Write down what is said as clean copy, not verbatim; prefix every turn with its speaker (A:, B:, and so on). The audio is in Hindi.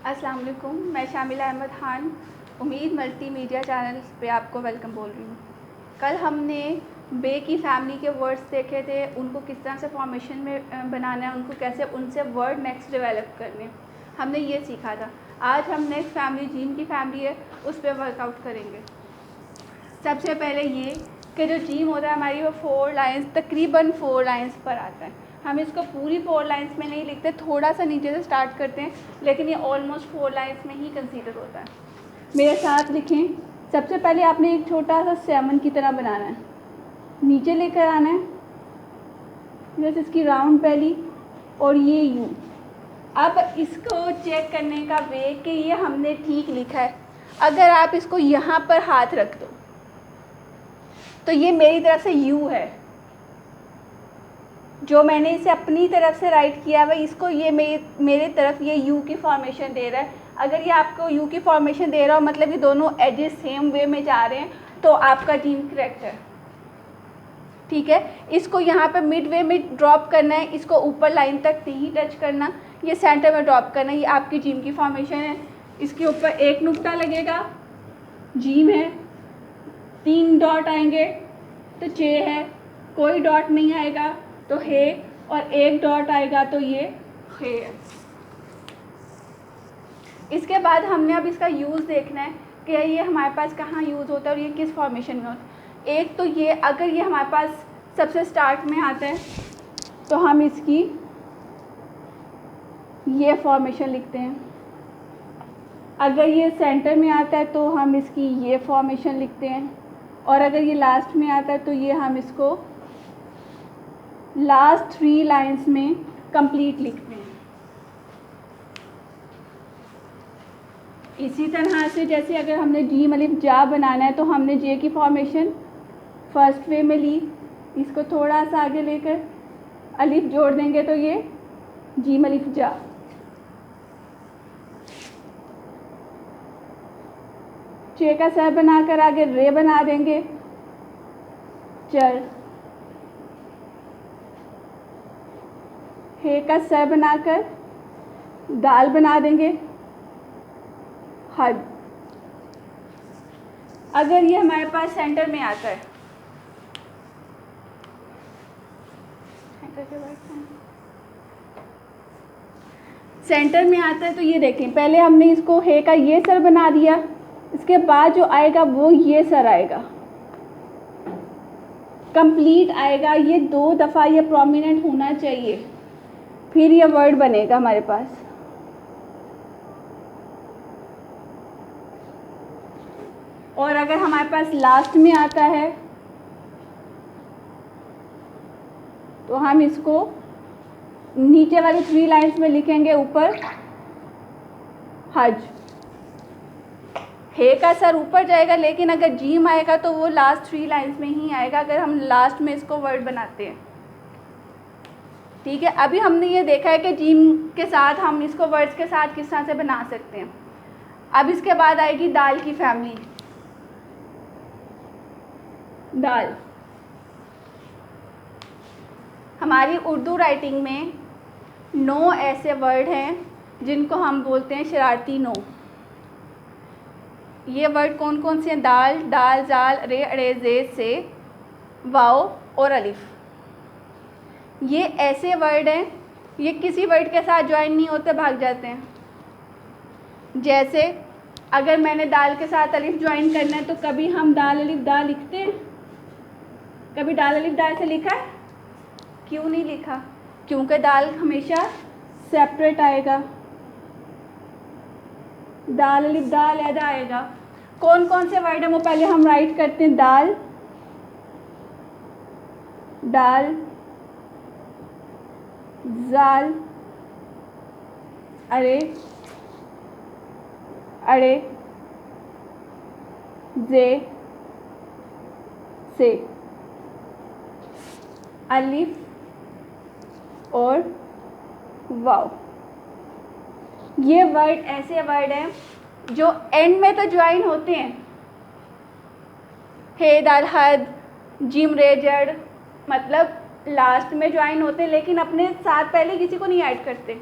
A: अस्सलाम वालेकुम, मैं शामिला अहमद खान उम्मीद मल्टीमीडिया चैनल पे आपको वेलकम बोल रही हूँ। कल हमने बे की फैमिली के वर्ड्स देखे थे, उनको किस तरह से फॉर्मेशन में बनाना है, उनको कैसे उनसे वर्ड नेक्स्ट डेवलप करने, हमने ये सीखा था। आज हम नेक्स्ट फैमिली जीम की फैमिली है उस पर वर्कआउट करेंगे। सबसे पहले ये कि जो जीम होता है हमारी वो 4 लाइन्स, तकरीबन 4 लाइन्स पर आता है। हम इसको पूरी 4 लाइन्स में नहीं लिखते, थोड़ा सा नीचे से स्टार्ट करते हैं, लेकिन ये ऑलमोस्ट 4 लाइन्स में ही कंसीडर होता है। मेरे साथ लिखें। सबसे पहले आपने एक छोटा सा 7 की तरह बनाना है, नीचे लेकर आना है, जैसे इसकी राउंड पहली और ये यूँ। अब इसको चेक करने का वे कि ये हमने ठीक लिखा है। अगर आप इसको यहाँ पर हाथ रख दो तो ये मेरी तरफ से यू है, जो मैंने इसे अपनी तरफ से राइट किया है इसको ये मेरे तरफ ये यू की फॉर्मेशन दे रहा है। अगर ये आपको यू की फॉर्मेशन दे रहा हो मतलब ये दोनों एजेस सेम वे में जा रहे हैं तो आपका जीम करेक्ट है। ठीक है, इसको यहाँ पे मिड वे में ड्रॉप करना है, इसको ऊपर लाइन तक नहीं टच करना, ये सेंटर में ड्रॉप करना है। ये आपकी जीम की फॉर्मेशन है। इसके ऊपर एक नुक्ता लगेगा, जीम है, 3 डॉट आएंगे तो चे है, कोई डॉट नहीं आएगा तो हे, और एक डॉट आएगा तो ये हे है। इसके बाद हमने अब इसका यूज़ देखना है कि ये हमारे पास कहाँ यूज़ होता है और ये किस फॉर्मेशन में होता है। एक तो ये अगर ये हमारे पास सबसे स्टार्ट में आता है तो हम इसकी ये फॉर्मेशन लिखते हैं। अगर ये सेंटर में आता है तो हम इसकी ये फॉर्मेशन लिखते हैं, और अगर ये लास्ट में आता है तो ये हम इसको लास्ट 3 लाइंस में कंप्लीट लिखते हैं। इसी तरह से जैसे अगर हमने जीम अलिफ जा बनाना है तो हमने जे की फॉर्मेशन फर्स्ट वे में ली, इसको थोड़ा सा आगे लेकर अलिफ जोड़ देंगे तो ये जीम अलिफ जा। चे का सर बनाकर आगे रे बना देंगे, चल। हे का सर बनाकर दाल बना देंगे, हद। अगर ये हमारे पास सेंटर में आता है सेंटर में आता है तो ये देखें, पहले हमने इसको हे का ये सर बना दिया, इसके बाद जो आएगा वो ये सर आएगा, कंप्लीट आएगा। ये 2 दफ़ा ये प्रोमिनेंट होना चाहिए, फिर ये वर्ड बनेगा हमारे पास। और अगर हमारे पास लास्ट में आता है तो हम इसको नीचे वाली 3 लाइंस में लिखेंगे, ऊपर हज। हे का सर ऊपर जाएगा, लेकिन अगर जीम आएगा तो वो लास्ट 3 लाइंस में ही आएगा अगर हम लास्ट में इसको वर्ड बनाते हैं। ठीक है, अभी हमने ये देखा है कि जीम के साथ हम इसको वर्ड्स के साथ किस तरह से बना सकते हैं। अब इसके बाद आएगी दाल की फैमिली। दाल हमारी उर्दू राइटिंग में 9 ऐसे वर्ड हैं जिनको हम बोलते हैं शरारती 9। ये वर्ड कौन कौन से हैं? दाल, दाल, जाल, रे, अड़े, जे, से, वाओ और अलिफ। ये ऐसे वर्ड हैं, ये किसी वर्ड के साथ ज्वाइन नहीं होते, भाग जाते हैं। जैसे अगर मैंने दाल के साथ अलिफ ज्वाइन करना है तो कभी हम दाल अलिफ दा लिखते हैं? कभी दाल अलिफ दा से लिखा है? क्यों नहीं लिखा? क्योंकि दाल हमेशा सेपरेट आएगा, दाल अलिफ दा अलहदा आएगा। कौन कौन से वर्ड हैं वो पहले हम राइट करते हैं। दाल, दाल, जाल, अरे, अड़े, जे, से, अलिफ और वाव। ये वर्ड ऐसे वर्ड हैं जो एंड में तो ज्वाइन होते हैं, हे, दाल, हद, जिम, रे, जड़, मतलब लास्ट में ज्वाइन होते हैं, लेकिन अपने साथ पहले किसी को नहीं ऐड करते।